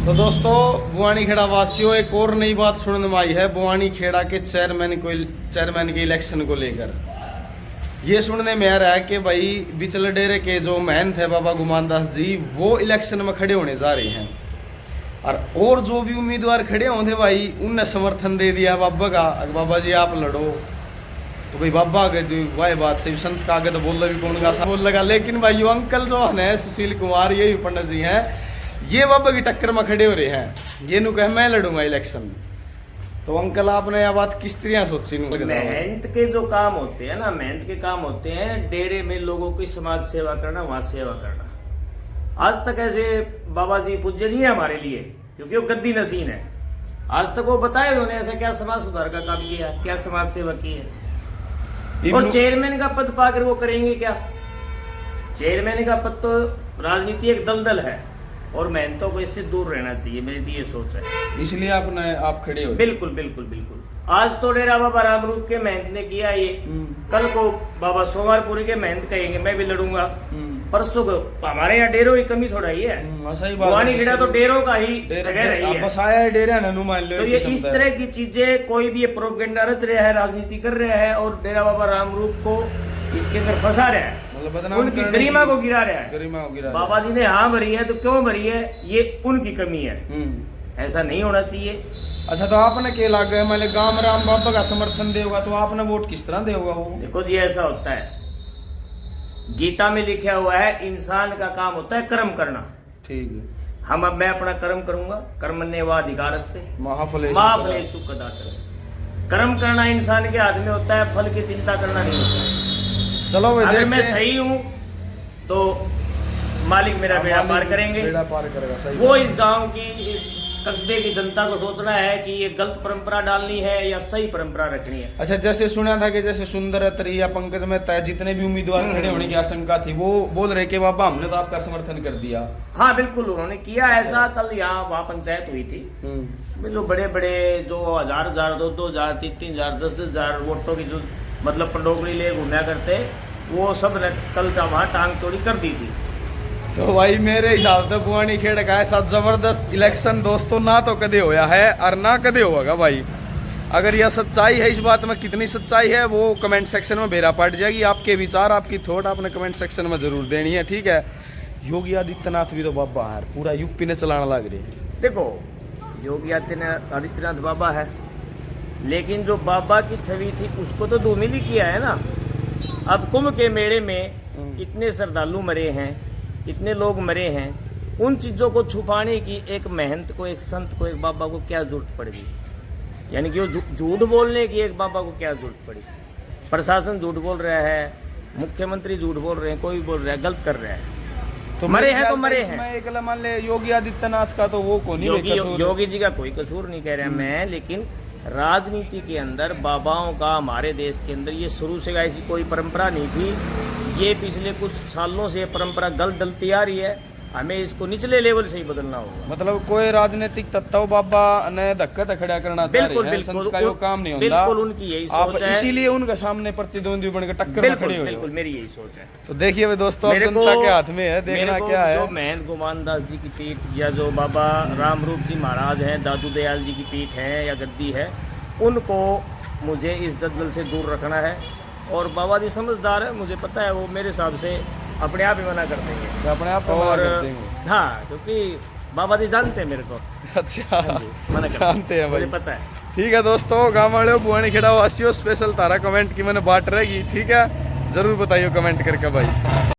तो दोस्तों बुआनी खेड़ा वासियों एक और नई बात सुनने में आई है बुआनी खेड़ा के चेयरमैन के इलेक्शन को लेकर। ये सुनने में आ रहा है कि भाई बिचले डेरे के जो महंत है बाबा गुमान दास जी वो इलेक्शन में खड़े होने जा रहे हैं और जो भी उम्मीदवार खड़े होंगे भाई उनने समर्थन दे दिया बाबा का, बाबा जी आप लड़ो। तो भाई बाबा के जो वह बात से संत का आगे तो बोल भी कौन का बोल लगा, लेकिन भाई यो अंकल जो है सुशील कुमार ये भी पंडित जी हैं, ये बाबा की टक्कर में खड़े हो रहे हैं। ये नु कह मैं लड़ूंगा इलेक्शन। तो अंकल आपने यह बात किस तरह सोची? मेहनत के जो काम होते हैं ना, मेहनत के काम होते हैं डेरे में लोगों की समाज सेवा करना, वहां सेवा करना। आज तक ऐसे बाबा जी पूज्य नहीं है हमारे लिए, क्योंकि वो गद्दी नसीन है। आज तक वो बताए उन्होंने ऐसा क्या समाज सुधार का काम किया, क्या समाज सेवा की है। और चेयरमैन का पद पाकर वो करेंगे क्या? चेयरमैन का पद तो राजनीति एक दलदल है और मेहनतों को इससे दूर रहना चाहिए, मेरी ये सोच है। इसलिए आप खड़े हो? बिल्कुल बिल्कुल बिल्कुल। आज तो डेरा बाबा रामरूप के मेहनत ने किया ये, कल को बाबा सोमवारपुरी के मेहनत कहेंगे मैं भी लड़ूंगा, परसों को हमारे यहाँ डेरों की कमी थोड़ा ही है। बुआनी खेड़ा तो डेरों का ही जगह रही है, बस आया डेरा ननू मान लो। तो ये इस तरह की चीजें कोई भी ये प्रोपेगेंडा रच रहा है, राजनीति कर रहा है और डेरा बाबा रामरूप को इसके अंदर फंसा रहा है, उनकी गरिमा को गिरा रहा है। बाबा जी ने हाँ भरी है तो क्यों भरी है, ये उनकी कमी है, ऐसा नहीं होना चाहिए। अच्छा तो आपने क्या लगा है मतलब गांव राम बाबा का समर्थन देगा तो आपने वोट किस तरह देगा? वो देखो जी ऐसा होता है, गीता में लिखा हुआ है इंसान का काम होता है कर्म करना। ठीक है। हम अब मैं अपना कर्म करूंगा, कर्मण्येवाधिकारस्ते महाफलेषु कदाचन। कर्म करना इंसान के हाथ में होता है, फल की चिंता करना नहीं होता है। चलो अगर मैं सही हूँ तो मालिक मेरा बेड़ा पार करेंगे, बेड़ा पार करेगा। सही वो इस गांव की, इस कस्बे की जनता को सोचना है कि ये गलत परंपरा डालनी है या सही परंपरा रखनी है। अच्छा जैसे सुना था कि जैसे सुंदर अत्री या पंकज मेहता जितने भी उम्मीदवार खड़े होने की आशंका थी वो बोल रहे कि बाबा हमने तो आपका समर्थन कर दिया। हाँ बिल्कुल उन्होंने किया ऐसा। कल यहाँ वहाँ पंचायत हुई थी, उसमें जो बड़े बड़े जो 1000 2,000 3,000 10,000 वोटों की जो मतलब पंडोकरी ले घूमया करते, वो सब कल वहाँ टांग चोरी कर दी थी। तो भाई मेरे हिसाब से बुआनी खेड़ का ऐसा जबरदस्त इलेक्शन दोस्तों ना तो कदे होया है और ना कदे होगा भाई। अगर यह सच्चाई है, इस बात में कितनी सच्चाई है वो कमेंट सेक्शन में बेरा पड़ जाएगी। आपके विचार आपकी थॉट आपने कमेंट सेक्शन में जरूर देनी है, ठीक है। योगी आदित्यनाथ भी तो बाबा है, पूरा यूपी ने चलाना लग रही है। देखो योगी आदित्यनाथ बाबा है, लेकिन जो बाबा की छवि थी उसको तो धूमिल ही किया है ना। अब कुंभ के मेले में इतने श्रद्धालु मरे हैं, इतने लोग मरे हैं, उन चीज़ों को छुपाने की एक महंत को, एक संत को, एक बाबा को क्या जरूरत पड़ेगी? यानी कि वो झूठ बोलने की एक बाबा को क्या जरूरत पड़ी? प्रशासन झूठ बोल रहा है, मुख्यमंत्री झूठ बोल रहे हैं, कोई बोल रहा है, गलत कर रहा है। तो मरे हैं तो मरे हैं। एक मान ले योगी आदित्यनाथ का तो वो कौन योगी जी का कोई कसूर नहीं कह रहा मैं, लेकिन राजनीति के अंदर बाबाओं का हमारे देश के अंदर ये शुरू से ऐसी कोई परंपरा नहीं थी। ये पिछले कुछ सालों से परंपरा डलती आ रही है, हमें इसको निचले लेवल से ही बदलना होगा। मतलब कोई राजनीतिक तत्व बाबा ने धक्का खड़ा करना चाह रहे हैं, संत का वो काम नहीं होता। बिल्कुल उनकी यही सोच है, इसीलिए उनके सामने प्रतिद्वंदी बनकर टक्कर में खड़े हो। बिल्कुल मेरी यही सोच है। तो देखिए दोस्तों अब जनता के हाथ में है, देखना क्या है। जो महंत गुमान दास जी की पीठ या जो बाबा रामरूप जी महाराज हैं, दादू दयाल जी की पीठ है या गद्दी है, उनको मुझे इस दलदल से दूर रखना है। और बाबा जी समझदार है, मुझे पता है वो मेरे हिसाब से अपने आप ही मना कर देंगे, अपने आप और हाँ क्योंकि बाबा जी जानते हैं मेरे को। अच्छा मना जानते हैं भाई, मुझे पता है। ठीक है दोस्तों, गाँव वाले बुआनी खेड़ा वासियों स्पेशल तारा कमेंट की मैंने बांट रहेगी, ठीक है। जरूर बताइए कमेंट करके भाई।